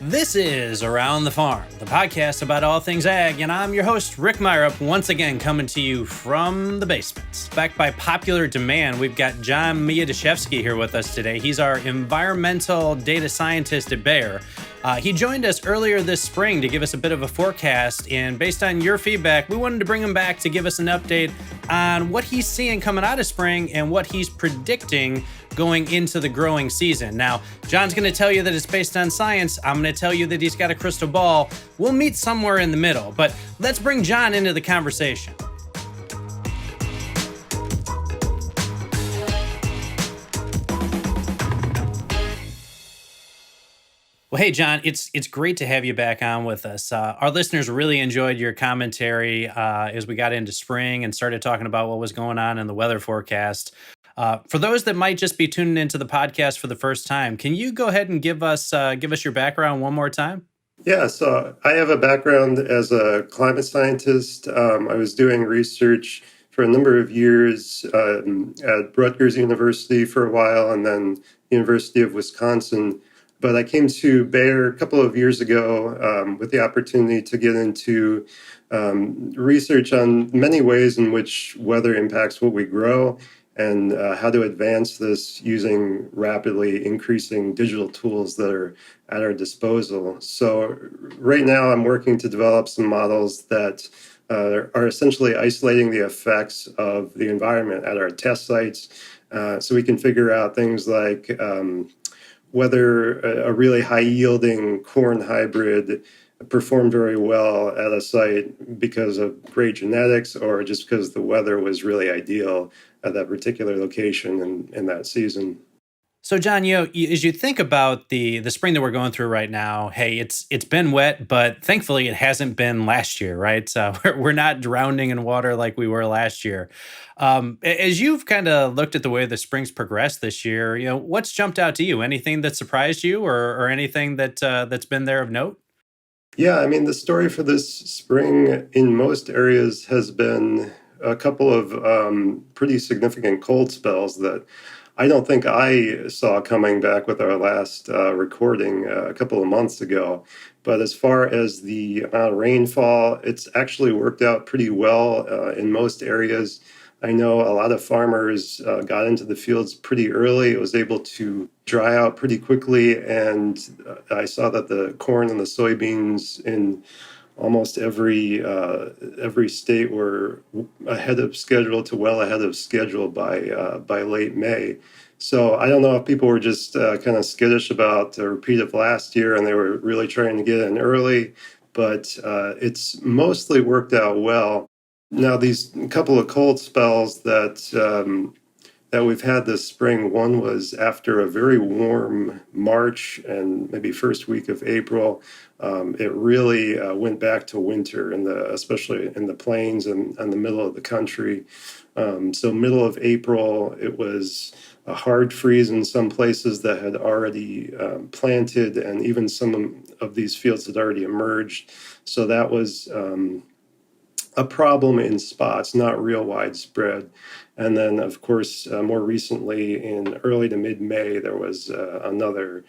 This is Around the Farm, the podcast about all things ag, and I'm your host, Rick Myrup, once again coming to you from the basement. Backed by popular demand, we've got John Miodaszewski here with us today. He's our environmental data scientist at Bayer. He joined us earlier this spring to give us a bit of a forecast, and based on your feedback, we wanted to bring him back to give us an update on what he's seeing coming out of spring and what he's predicting going into the growing season. Now, John's going to tell you that it's based on science. I'm going to tell you that he's got a crystal ball. We'll meet somewhere in the middle, but let's bring John into the conversation. Well, hey, John, it's great to have you back on with us. Our listeners really enjoyed your commentary as we got into spring and started talking about what was going on in the weather forecast. For those that might just be tuning into the podcast for the first time, can you go ahead and give us your background one more time? Yeah, so I have a background as a climate scientist. I was doing research for a number of years at Rutgers University for a while and then University of Wisconsin. But I came to Bayer a couple of years ago with the opportunity to get into research on many ways in which weather impacts what we grow and how to advance this using rapidly increasing digital tools that are at our disposal. So right now I'm working to develop some models that are essentially isolating the effects of the environment at our test sites so we can figure out things like whether a really high-yielding corn hybrid performed very well at a site because of great genetics or just because the weather was really ideal at that particular location in that season. So, John, as you think about the spring that we're going through right now, hey, it's been wet, but thankfully it hasn't been last year, right? We're not drowning in water like we were last year. As you've kind of looked at the way the spring's progressed this year, what's jumped out to you? Anything that surprised you, or anything that's been there of note? Yeah, I mean, the story for this spring in most areas has been a couple of pretty significant cold spells that I don't think I saw coming back with our last recording a couple of months ago. But as far as the amount of rainfall, it's actually worked out pretty well in most areas. I know a lot of farmers got into the fields pretty early. It was able to dry out pretty quickly, and I saw that the corn and the soybeans in almost every state were ahead of schedule to well ahead of schedule by late May. So I don't know if people were just kind of skittish about the repeat of last year and they were really trying to get in early, but it's mostly worked out well. Now, these couple of cold spells that we've had this spring, one was after a very warm March and maybe first week of April. It really went back to winter, especially in the plains and the middle of the country. So middle of April, it was a hard freeze in some places that had already planted, and even some of these fields had already emerged. So that was a problem in spots, not real widespread. And then, of course, more recently in early to mid-May, there was another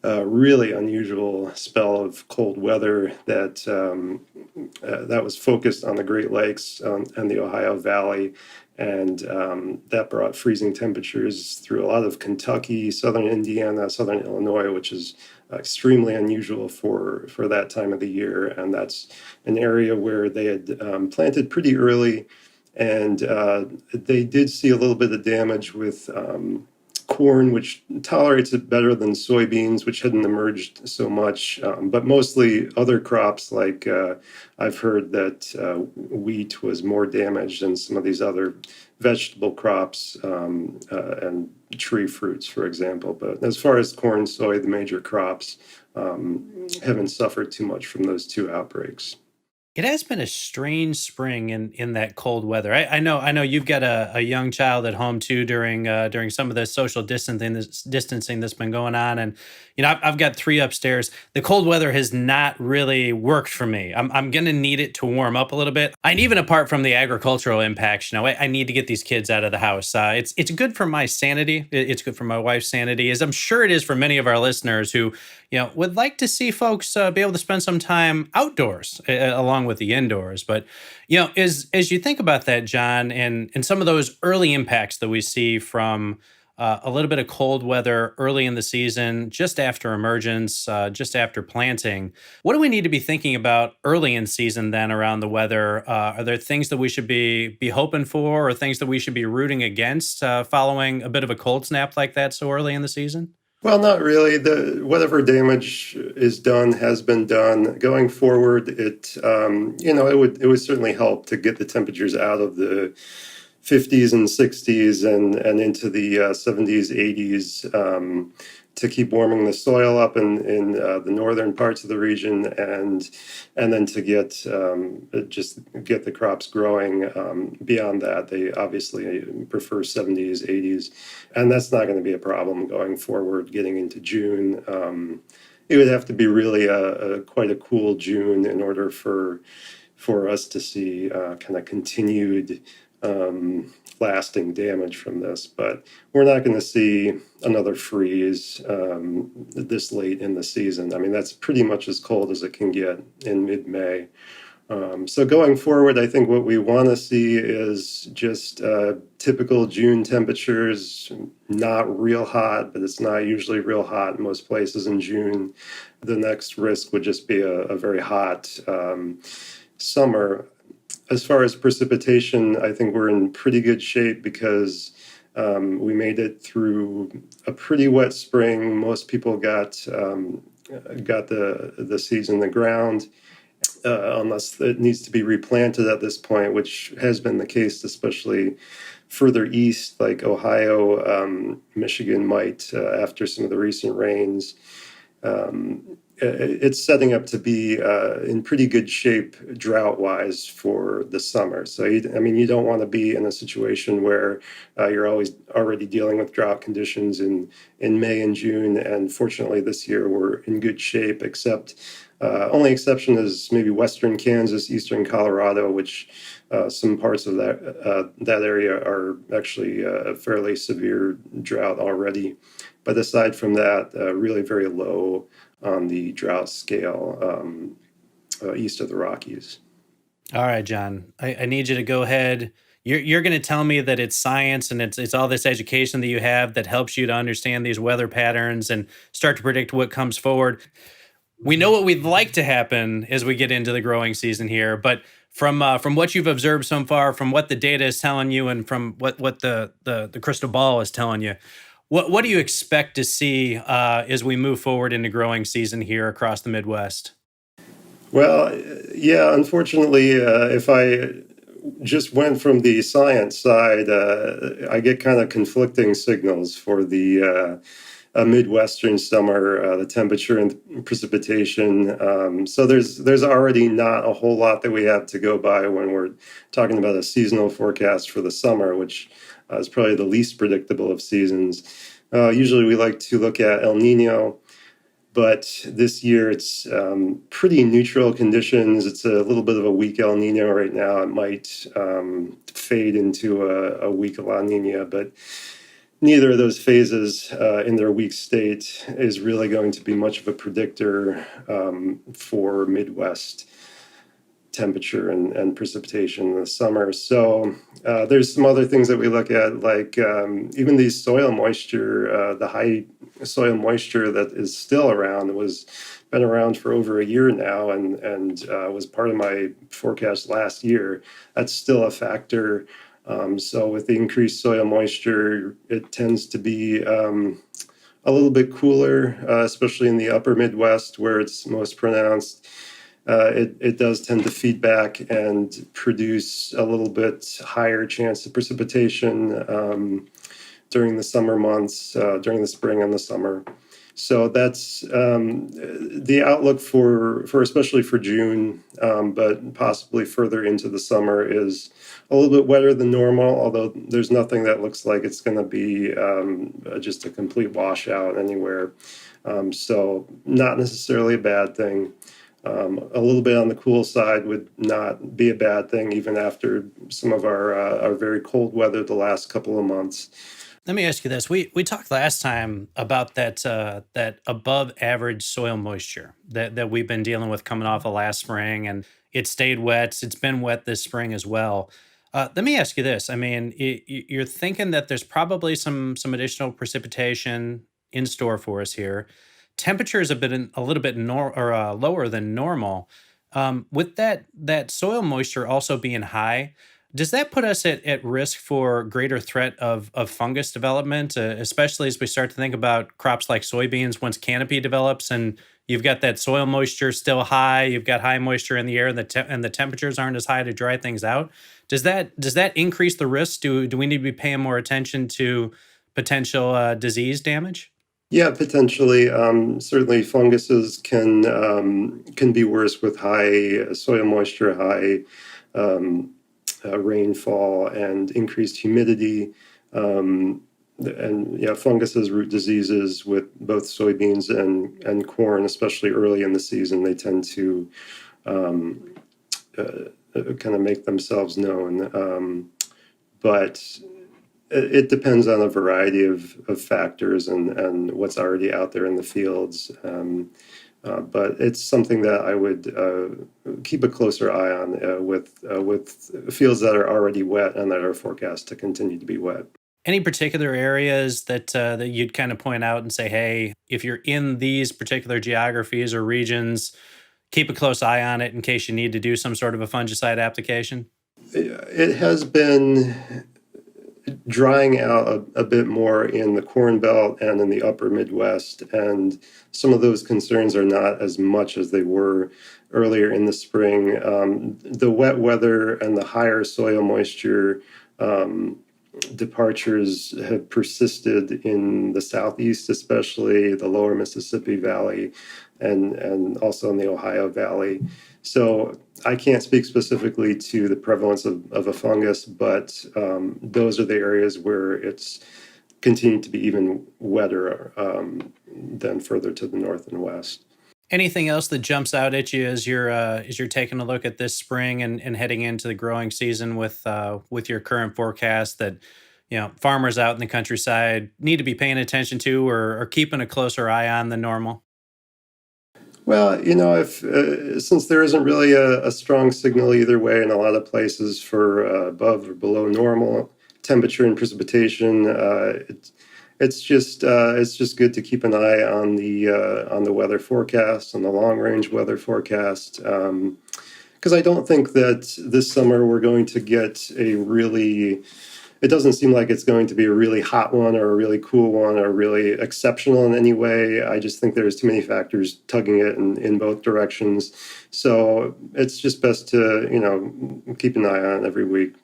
really unusual spell of cold weather that was focused on the Great Lakes and the Ohio Valley. And that brought freezing temperatures through a lot of Kentucky, southern Indiana, southern Illinois, which is extremely unusual for that time of the year. And that's an area where they had planted pretty early, and they did see a little bit of damage with corn, which tolerates it better than soybeans, which hadn't emerged so much, but mostly other crops like I've heard that wheat was more damaged than some of these other vegetable crops and tree fruits, for example. But as far as corn, soy, the major crops haven't suffered too much from those two outbreaks. It has been a strange spring in that cold weather. I know you've got a young child at home too during some of the social distancing that's been going on, and I've got three upstairs. The cold weather has not really worked for me. I'm gonna need it to warm up a little bit. And even apart from the agricultural impacts, I need to get these kids out of the house. It's good for my sanity. It's good for my wife's sanity, as I'm sure it is for many of our listeners who would like to see folks be able to spend some time outdoors along with the indoors. But, as you think about that, John, and some of those early impacts that we see from a little bit of cold weather early in the season, just after emergence, just after planting, what do we need to be thinking about early in season then around the weather? Are there things that we should be hoping for, or things that we should be rooting against following a bit of a cold snap like that so early in the season? Well, not really. The whatever damage is done has been done. Going forward, it would certainly help to get the temperatures out of the 50s and 60s and into the 70s, 80s, to keep warming the soil up in the northern parts of the region, and then to just get the crops growing. Beyond that, they obviously prefer 70s, 80s, and that's not going to be a problem going forward. Getting into June, it would have to be really quite a cool June in order for us to see kind of continued lasting damage from this. But we're not going to see another freeze this late in the season. I mean, that's pretty much as cold as it can get in mid-May. So going forward, I think what we want to see is just typical June temperatures, not real hot, but it's not usually real hot in most places in June. The next risk would just be a very hot summer. As far as precipitation, I think we're in pretty good shape because we made it through a pretty wet spring. Most people got the seeds in the ground, unless it needs to be replanted at this point, which has been the case, especially further east, like Ohio, Michigan might, after some of the recent rains. It's setting up to be in pretty good shape drought-wise for the summer. So, you don't want to be in a situation where you're already dealing with drought conditions in May and June. And fortunately, this year we're in good shape, except only exception is maybe western Kansas, eastern Colorado, which some parts of that area are actually a fairly severe drought already. But aside from that, really very low on the drought scale east of the Rockies. All right, John, I need you to go ahead. You're going to tell me that it's science and it's all this education that you have that helps you to understand these weather patterns and start to predict what comes forward. We know what we'd like to happen as we get into the growing season here, but from what you've observed so far, from what the data is telling you, and from what the crystal ball is telling you, what do you expect to see as we move forward into growing season here across the Midwest? Well, yeah, unfortunately, if I just went from the science side, I get kind of conflicting signals for the Midwestern summer, the temperature and precipitation. So there's already not a whole lot that we have to go by when we're talking about a seasonal forecast for the summer, which is probably the least predictable of seasons. Usually we like to look at El Nino, but this year it's pretty neutral conditions. It's a little bit of a weak El Nino right now. It might fade into a weak La Nina, but neither of those phases in their weak state is really going to be much of a predictor for Midwest temperature and precipitation in the summer. So there's some other things that we look at, like even the soil moisture, the high soil moisture that is still around, been around for over a year now, and was part of my forecast last year. That's still a factor. So with the increased soil moisture, it tends to be a little bit cooler, especially in the upper Midwest where it's most pronounced. It does tend to feed back and produce a little bit higher chance of precipitation during the summer months, during the spring and the summer. So that's the outlook for especially for June, but possibly further into the summer is a little bit wetter than normal, although there's nothing that looks like it's going to be just a complete washout anywhere. So not necessarily a bad thing. A little bit on the cool side would not be a bad thing, even after some of our very cold weather the last couple of months. Let me ask you this. We talked last time about that above average soil moisture that we've been dealing with coming off of last spring, and it stayed wet. It's been wet this spring as well. Let me ask you this. I mean, you're thinking that there's probably some additional precipitation in store for us here. Temperatures have been a little bit lower than normal. With that soil moisture also being high, does that put us at risk for greater threat of fungus development, especially as we start to think about crops like soybeans once canopy develops and you've got that soil moisture still high, you've got high moisture in the air, and the temperatures aren't as high to dry things out? Does that increase the risk? Do we need to be paying more attention to potential disease damage? Yeah, potentially. Certainly, funguses can be worse with high soil moisture, high um, rainfall, and increased humidity. And yeah, funguses, root diseases with both soybeans and corn, especially early in the season, they tend to um, kind of make themselves known. But it depends on a variety of factors and what's already out there in the fields. But it's something that I would keep a closer eye on with fields that are already wet and that are forecast to continue to be wet. Any particular areas that you'd kind of point out and say, hey, if you're in these particular geographies or regions, keep a close eye on it in case you need to do some sort of a fungicide application? It has been drying out a bit more in the Corn Belt and in the upper Midwest, and some of those concerns are not as much as they were earlier in the spring. The wet weather and the higher soil moisture departures have persisted in the Southeast, especially the lower Mississippi Valley and also in the Ohio Valley. So I can't speak specifically to the prevalence of a fungus, but those are the areas where it's continued to be even wetter than further to the north and west. Anything else that jumps out at you as you're taking a look at this spring and heading into the growing season with your current forecast that farmers out in the countryside need to be paying attention to or keeping a closer eye on than normal? Well, if since there isn't really a strong signal either way in a lot of places for above or below normal temperature and precipitation, it's just good to keep an eye on the weather forecast, on the long range weather forecast, because I don't think that this summer we're going to get a really. It doesn't seem like it's going to be a really hot one or a really cool one or really exceptional in any way. I just think there's too many factors tugging it in both directions. So it's just best to, keep an eye on every week.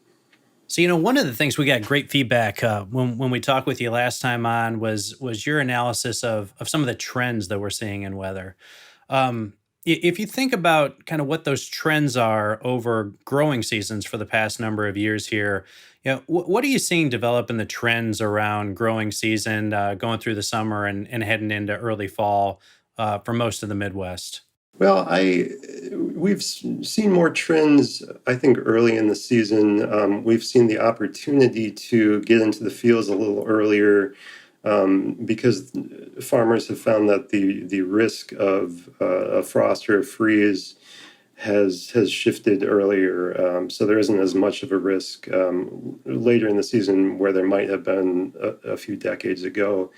So, one of the things we got great feedback when we talked with you last time on was your analysis of some of the trends that we're seeing in weather. If you think about kind of what those trends are over growing seasons for the past number of years here, what are you seeing develop in the trends around growing season going through the summer and heading into early fall for most of the Midwest? Well, we've seen more trends, I think, early in the season. We've seen the opportunity to get into the fields a little earlier because farmers have found that the risk of a frost or a freeze has shifted earlier. So there isn't as much of a risk later in the season where there might have been a few decades ago.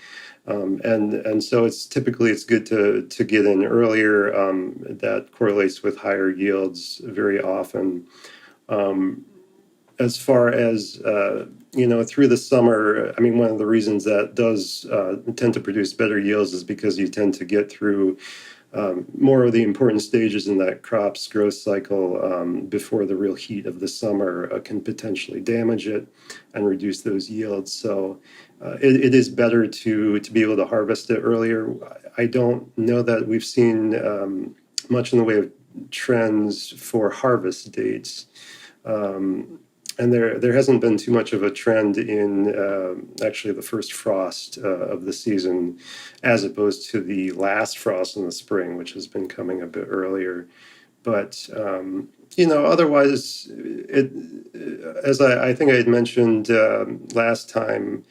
And so it's good to get in earlier. That correlates with higher yields very often. As far as through the summer, I mean, one of the reasons that does tend to produce better yields is because you tend to get through more of the important stages in that crop's growth cycle before the real heat of the summer can potentially damage it and reduce those yields. So it is better to be able to harvest it earlier. I don't know that we've seen much in the way of trends for harvest dates. And there hasn't been too much of a trend in actually the first frost of the season, as opposed to the last frost in the spring, which has been coming a bit earlier. But otherwise, as I think I had mentioned last time,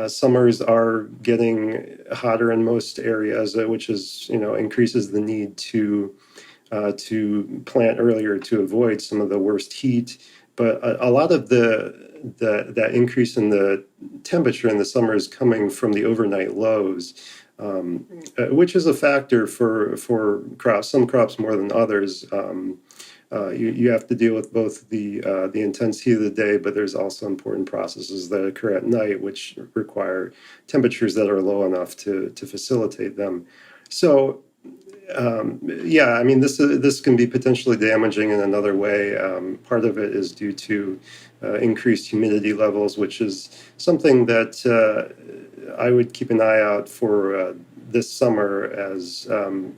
summers are getting hotter in most areas, which is increases the need to plant earlier to avoid some of the worst heat. But a lot of that increase in the temperature in the summer is coming from the overnight lows, which is a factor for crops. Some crops more than others. You have to deal with both the intense heat of the day, but there's also important processes that occur at night, which require temperatures that are low enough to facilitate them. So I mean, this can be potentially damaging in another way. Part of it is due to increased humidity levels, which is something that I would keep an eye out for this summer, as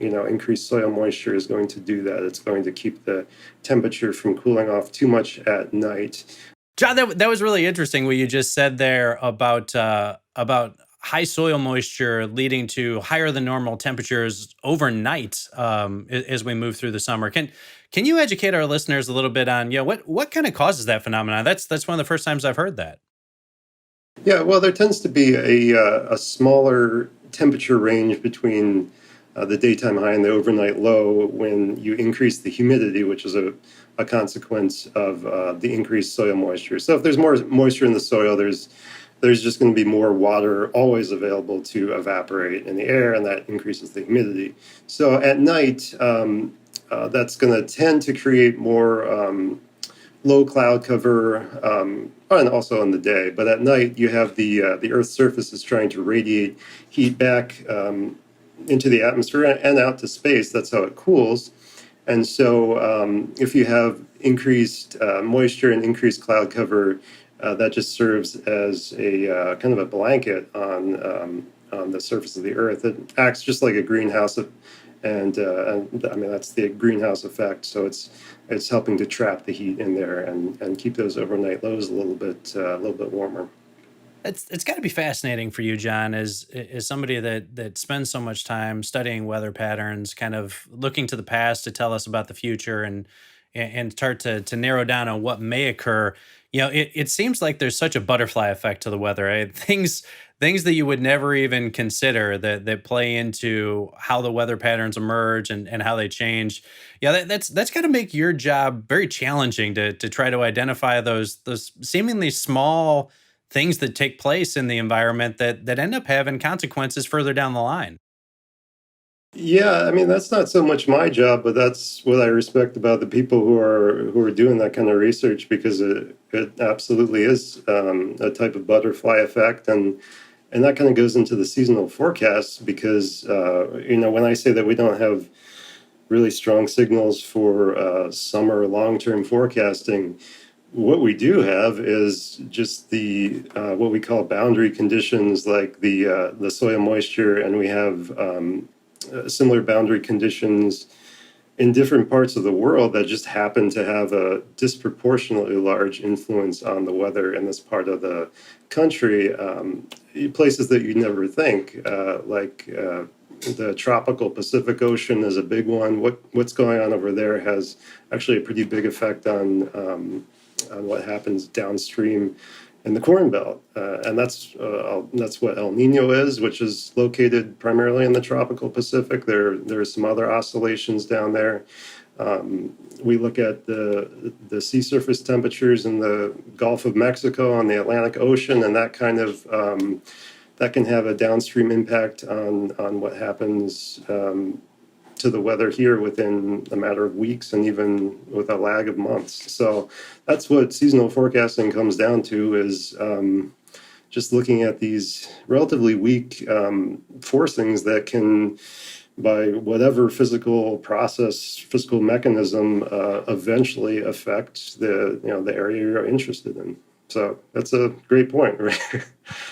increased soil moisture is going to do that. It's going to keep the temperature from cooling off too much at night. John, that was really interesting what you just said there about high soil moisture leading to higher than normal temperatures overnight as we move through the summer. Can you educate our listeners a little bit on what kind of causes that phenomenon? That's one of the first times I've heard that. Yeah, well, there tends to be a smaller temperature range between the daytime high and the overnight low when you increase the humidity, which is a consequence of the increased soil moisture. So if there's more moisture in the soil, there's just going to be more water always available to evaporate in the air, and that increases the humidity. So at night, that's going to tend to create more low cloud cover, and also in the day. But at night, you have the Earth's surface is trying to radiate heat back into the atmosphere and out to space. That's how it cools. And so if you have increased moisture and increased cloud cover, that just serves as a kind of a blanket on the surface of the Earth. It acts just like a greenhouse, and I mean that's the greenhouse effect. So it's helping to trap the heat in there and keep those overnight lows a little bit warmer. It's got to be fascinating for you, John, as somebody that spends so much time studying weather patterns, kind of looking to the past to tell us about the future, and start to narrow down on what may occur. It seems like there's such a butterfly effect to the weather, right? Things that you would never even consider that play into how the weather patterns emerge and how they change. Yeah, that's got to make your job very challenging to try to identify those seemingly small things that take place in the environment that end up having consequences further down the line. Yeah, I mean that's not so much my job, but that's what I respect about the people who are doing that kind of research, because it absolutely is a type of butterfly effect, and that kind of goes into the seasonal forecasts, because when I say that we don't have really strong signals for summer long-term forecasting, what we do have is just the what we call boundary conditions, like the soil moisture, and we have similar boundary conditions in different parts of the world that just happen to have a disproportionately large influence on the weather in this part of the country. Places that you'd never think, like the tropical Pacific Ocean is a big one. What's going on over there has actually a pretty big effect on what happens downstream in the Corn Belt, and that's what El Nino is, which is located primarily in the tropical Pacific. There are some other oscillations down there. We look at the sea surface temperatures in the Gulf of Mexico and the Atlantic Ocean, and that kind of that can have a downstream impact on what happens to the weather here within a matter of weeks, and even with a lag of months. So that's what seasonal forecasting comes down to, is just looking at these relatively weak forcings that can, by whatever physical process, physical mechanism, eventually affect the area you're interested in. So that's a great point, right?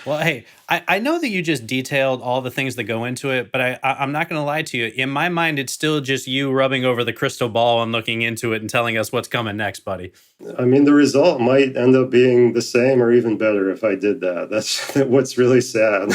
Well, hey, I know that you just detailed all the things that go into it, but I'm not going to lie to you. In my mind, it's still just you rubbing over the crystal ball and looking into it and telling us what's coming next, buddy. I mean, the result might end up being the same or even better if I did that. That's what's really sad.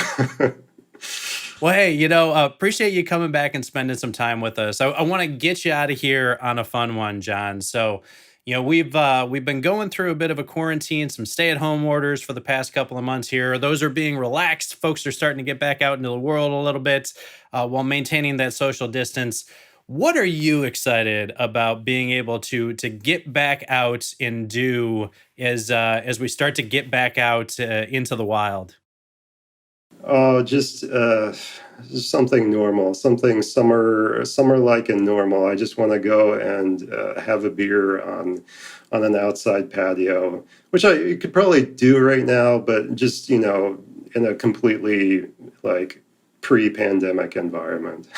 Well, hey, appreciate you coming back and spending some time with us. I want to get you out of here on a fun one, John. So, we've been going through a bit of a quarantine, some stay-at-home orders for the past couple of months here. Those are being relaxed. Folks are starting to get back out into the world a little bit while maintaining that social distance. What are you excited about being able to get back out and do as we start to get back out into the wild? Oh, just something normal, something summer-like and normal. I just want to go and have a beer on an outside patio, which I could probably do right now, but just, in a completely like pre-pandemic environment.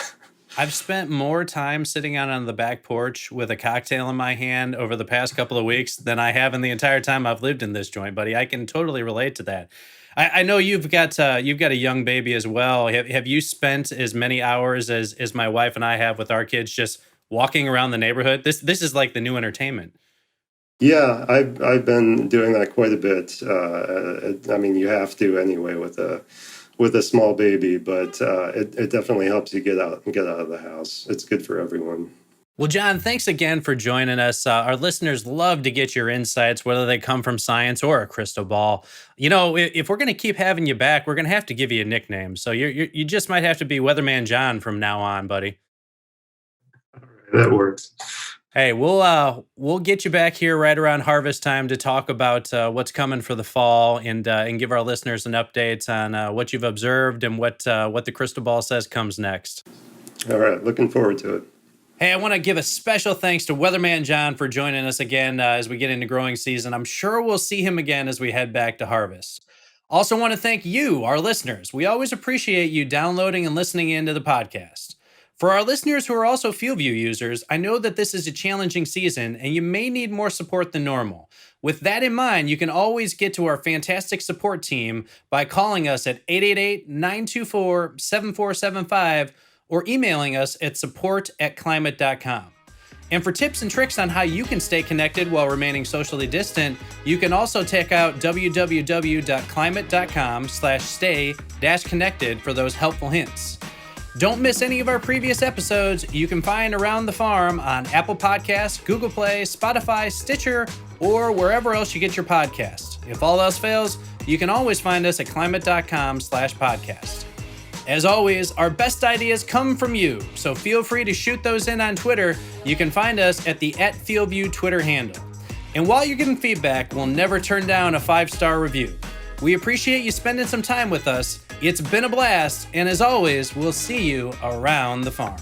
I've spent more time sitting out on the back porch with a cocktail in my hand over the past couple of weeks than I have in the entire time I've lived in this joint, buddy. I can totally relate to that. I know you've got a young baby as well. Have you spent as many hours as my wife and I have with our kids just walking around the neighborhood? This is like the new entertainment. Yeah, I've been doing that quite a bit. I mean, you have to anyway with a small baby, but it definitely helps you get out and get out of the house. It's good for everyone. Well, John, thanks again for joining us. Our listeners love to get your insights, whether they come from science or a crystal ball. If we're going to keep having you back, we're going to have to give you a nickname. So you just might have to be Weatherman John from now on, buddy. That works. Hey, we'll get you back here right around harvest time to talk about what's coming for the fall and give our listeners an update on what you've observed and what the crystal ball says comes next. All right, looking forward to it. Hey, I want to give a special thanks to Weatherman John for joining us again as we get into growing season. I'm sure we'll see him again as we head back to harvest. Also want to thank you, our listeners. We always appreciate you downloading and listening into the podcast. For our listeners who are also FieldView users, I know that this is a challenging season and you may need more support than normal. With that in mind, you can always get to our fantastic support team by calling us at 888-924-7475 or emailing us at support@climate.com. And for tips and tricks on how you can stay connected while remaining socially distant, you can also check out www.climate.com/stay-connected for those helpful hints. Don't miss any of our previous episodes. You can find Around the Farm on Apple Podcasts, Google Play, Spotify, Stitcher, or wherever else you get your podcasts. If all else fails, you can always find us at climate.com/podcast. As always, our best ideas come from you, so feel free to shoot those in on Twitter. You can find us at the @FieldView Twitter handle. And while you're giving feedback, we'll never turn down a 5-star review. We appreciate you spending some time with us. It's been a blast, and as always, we'll see you around the farm.